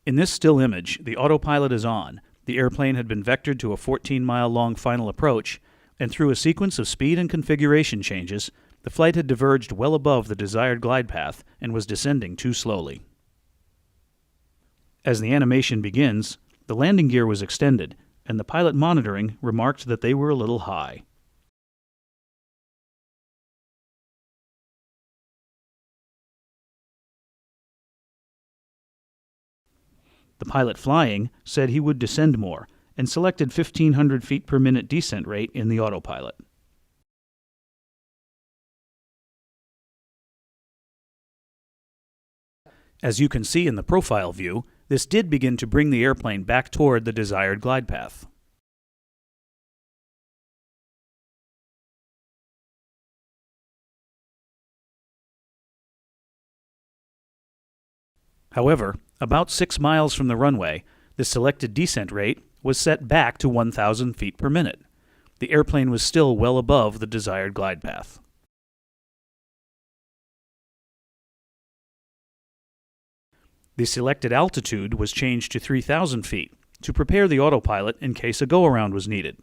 In this still image, the autopilot is on. The airplane had been vectored to a 14-mile-long final approach, and through a sequence of speed and configuration changes, the flight had diverged well above the desired glide path and was descending too slowly. As the animation begins, the landing gear was extended, and the pilot monitoring remarked that they were a little high. The pilot flying said he would descend more, and selected 1,500 feet per minute descent rate in the autopilot. As you can see in the profile view, this did begin to bring the airplane back toward the desired glide path. However, about 6 miles from the runway, the selected descent rate was set back to 1,000 feet per minute. The airplane was still well above the desired glide path. The selected altitude was changed to 3,000 feet to prepare the autopilot in case a go-around was needed.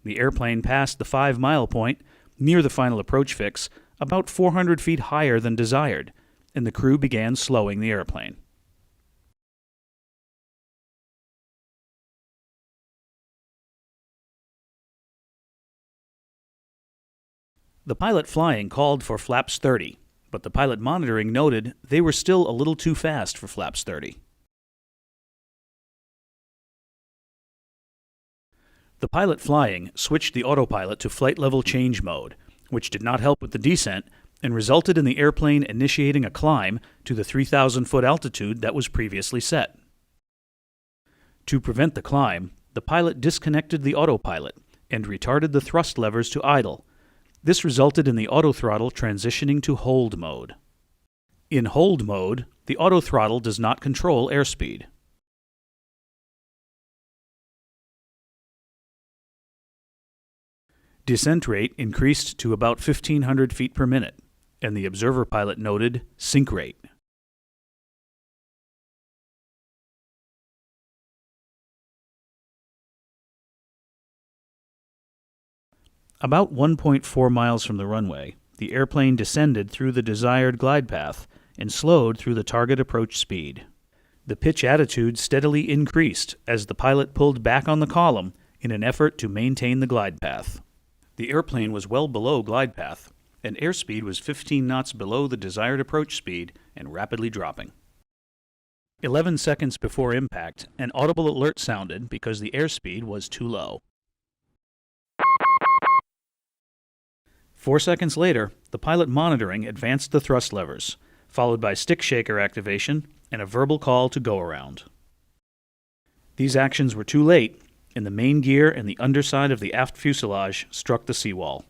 The airplane passed the 5-mile point near the final approach fix about 400 feet higher than desired, and the crew began slowing the airplane. The pilot flying called for flaps 30, but the pilot monitoring noted they were still a little too fast for flaps 30. The pilot flying switched the autopilot to flight level change mode, which did not help with the descent and resulted in the airplane initiating a climb to the 3,000-foot altitude that was previously set. To prevent the climb, the pilot disconnected the autopilot and retarded the thrust levers to idle. This resulted in the autothrottle transitioning to hold mode. In hold mode, the autothrottle does not control airspeed. Descent rate increased to about 1,500 feet per minute, and the observer pilot noted sink rate. About 1.4 miles from the runway, the airplane descended through the desired glide path and slowed through the target approach speed. The pitch attitude steadily increased as the pilot pulled back on the column in an effort to maintain the glide path. The airplane was well below glide path, and airspeed was 15 knots below the desired approach speed and rapidly dropping. 11 seconds before impact, an audible alert sounded because the airspeed was too low. 4 seconds later, the pilot monitoring advanced the thrust levers, followed by stick shaker activation and a verbal call to go around. These actions were too late, and the main gear and the underside of the aft fuselage struck the seawall.